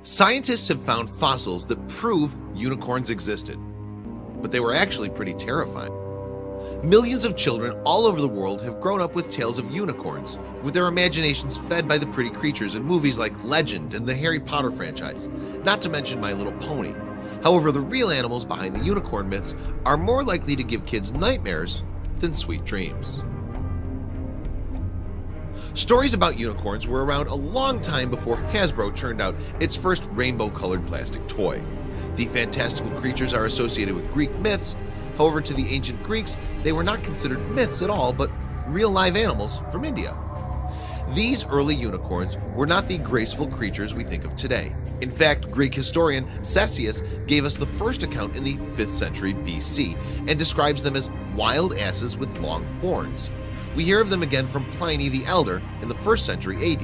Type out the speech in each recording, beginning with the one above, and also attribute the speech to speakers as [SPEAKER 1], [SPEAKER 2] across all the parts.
[SPEAKER 1] Scientists have found fossils that prove unicorns existed, but they were actually pretty terrifying. Millions of children all over the world have grown up with tales of unicorns, with their imaginations fed by the pretty creatures in movies like Legend and the Harry Potter franchise, not to mention My Little Pony. However, the real animals behind the unicorn myths are more likely to give kids nightmares than sweet dreams. Stories about unicorns were around a long time before Hasbro churned out its first rainbow-colored plastic toy. The fantastical creatures are associated with Greek myths. However, to the ancient Greeks, they were not considered myths at all, but real live animals from India. These early unicorns were not the graceful creatures we think of today. In fact, Greek historian Ctesias gave us the first account in the 5th century BC and describes them as wild asses with long horns. We hear of them again from Pliny the Elder in the 1st century AD,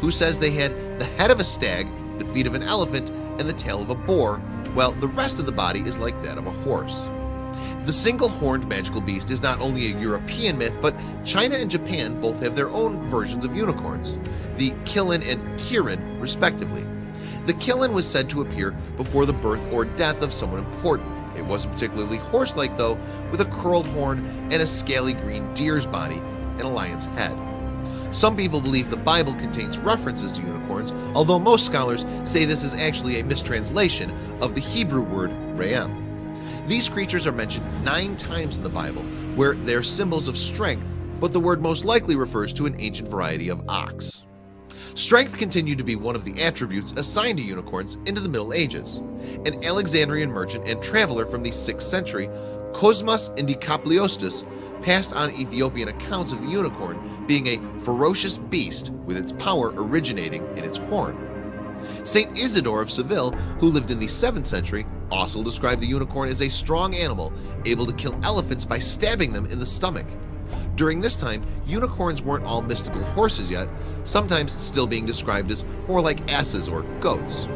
[SPEAKER 1] who says they had the head of a stag, the feet of an elephant, and the tail of a boar, while the rest of the body is like that of a horse. The single-horned magical beast is not only a European myth, but China and Japan both have their own versions of unicorns, the Qilin and Kirin respectively. The Qilin was said to appear before the birth or death of someone important. It wasn't particularly horse-like though, with a curled horn and a scaly green deer's body and a lion's head. Some people believe the Bible contains references to unicorns, although most scholars say this is actually a mistranslation of the Hebrew word re'em. These creatures are mentioned 9 times in the Bible, where they're symbols of strength, but the word most likely refers to an ancient variety of ox. Strength continued to be one of the attributes assigned to unicorns into the Middle Ages. An Alexandrian merchant and traveler from the 6th century, Cosmas Indikapliostis, passed on Ethiopian accounts of the unicorn being a ferocious beast with its power originating in its horn. Saint Isidore of Seville, who lived in the 7th century, also described the unicorn as a strong animal able to kill elephants by stabbing them in the stomach. During this time, unicorns weren't all mystical horses yet, sometimes still being described as more like asses or goats.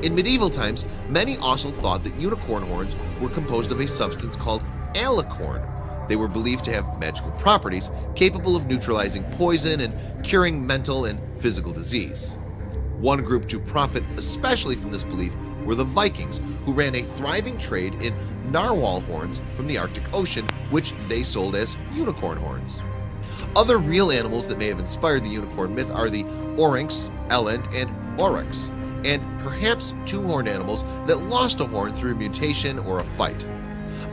[SPEAKER 1] In medieval times, many also thought that unicorn horns were composed of a substance called alicorn. They were believed to have magical properties capable of neutralizing poison and curing mental and physical disease. One group to profit especially from this belief were the Vikings, who ran a thriving trade in narwhal horns from the Arctic Ocean, which they sold as unicorn horns. Other real animals that may have inspired the unicorn myth are the Oryx, Eland, and Oryx, and perhaps 2-horned animals that lost a horn through mutation or a fight.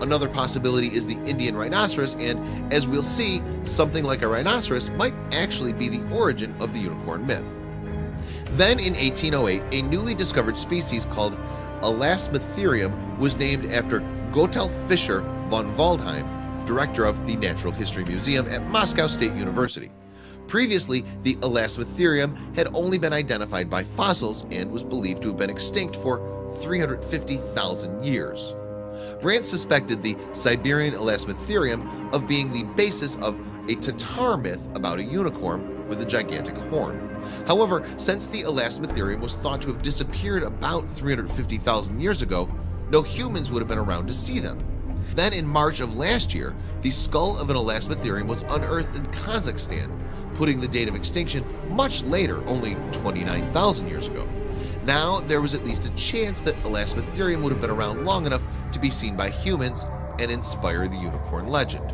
[SPEAKER 1] Another possibility is the Indian rhinoceros, and as we'll see, something like a rhinoceros might actually be the origin of the unicorn myth. Then in 1808, a newly discovered species called Elasmotherium was named after Gotthard Fischer von Waldheim, director of the Natural History Museum at Moscow State University. Previously, the Elasmotherium had only been identified by fossils and was believed to have been extinct for 350,000 years. Brandt suspected the Siberian Elasmotherium of being the basis of a Tatar myth about a unicorn with a gigantic horn. However, since the Elasmotherium was thought to have disappeared about 350,000 years ago, no humans would have been around to see them. Then in March of last year, the skull of an Elasmotherium was unearthed in Kazakhstan, putting the date of extinction much later, only 29,000 years ago. Now there was at least a chance that Elasmotherium would have been around long enough to be seen by humans and inspire the unicorn legend.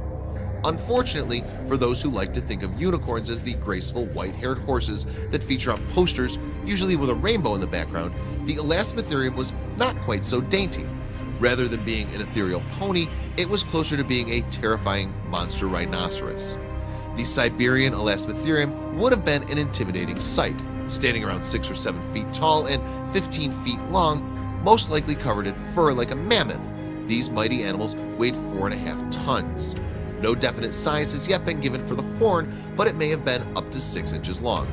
[SPEAKER 1] Unfortunately, for those who like to think of unicorns as the graceful white-haired horses that feature on posters, usually with a rainbow in the background, the Elasmotherium was not quite so dainty. Rather than being an ethereal pony, it was closer to being a terrifying monster rhinoceros. The Siberian Elasmotherium would have been an intimidating sight, standing around 6 or 7 feet tall and 15 feet long, most likely covered in fur like a mammoth. These mighty animals weighed 4.5 tons. No definite size has yet been given for the horn, but it may have been up to 6 inches long.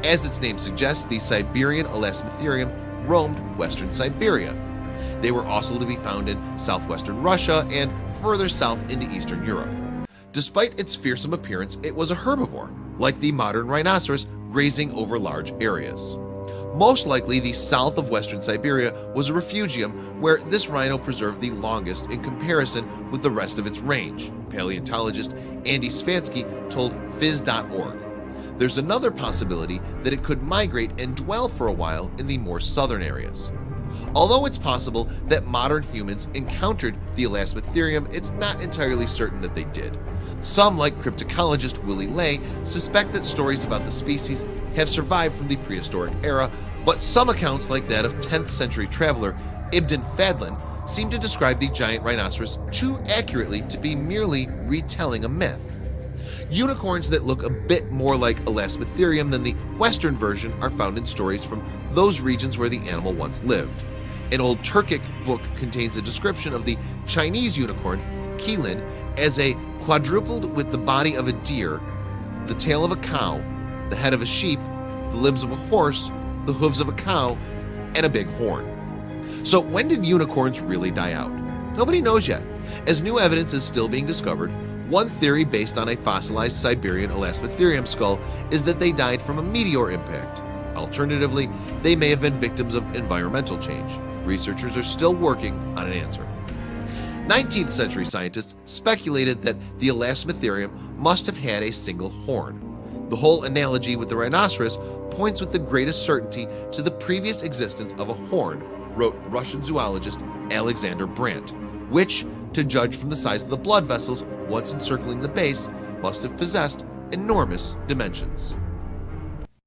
[SPEAKER 1] As its name suggests, the Siberian Elasmotherium roamed western Siberia. They were also to be found in southwestern Russia and further south into Eastern Europe. Despite its fearsome appearance, it was a herbivore, like the modern rhinoceros, grazing over large areas. Most likely, the south of western Siberia was a refugium where this rhino preserved the longest in comparison with the rest of its range, paleontologist Andy Svansky told Phys.org. There's another possibility that it could migrate and dwell for a while in the more southern areas. Although it's possible that modern humans encountered the Elasmotherium, it's not entirely certain that they did. Some, like cryptocologist Willy Ley, suspect that stories about the species have survived from the prehistoric era, but some accounts, like that of 10th century traveler Ibn Fadlan, seem to describe the giant rhinoceros too accurately to be merely retelling a myth. Unicorns that look a bit more like Elasmotherium than the Western version are found in stories from those regions where the animal once lived. An old Turkic book contains a description of the Chinese unicorn, Qilin, as a quadrupled with the body of a deer, the tail of a cow, the head of a sheep, the limbs of a horse, the hooves of a cow, and a big horn. So when did unicorns really die out? Nobody knows yet. As new evidence is still being discovered, one theory based on a fossilized Siberian Elasmotherium skull is that they died from a meteor impact. Alternatively, they may have been victims of environmental change. Researchers are still working on an answer. 19th century scientists speculated that the Elasmotherium must have had a single horn. The whole analogy with the rhinoceros points with the greatest certainty to the previous existence of a horn, wrote Russian zoologist Alexander Brandt, which, to judge from the size of the blood vessels once encircling the base, must have possessed enormous dimensions.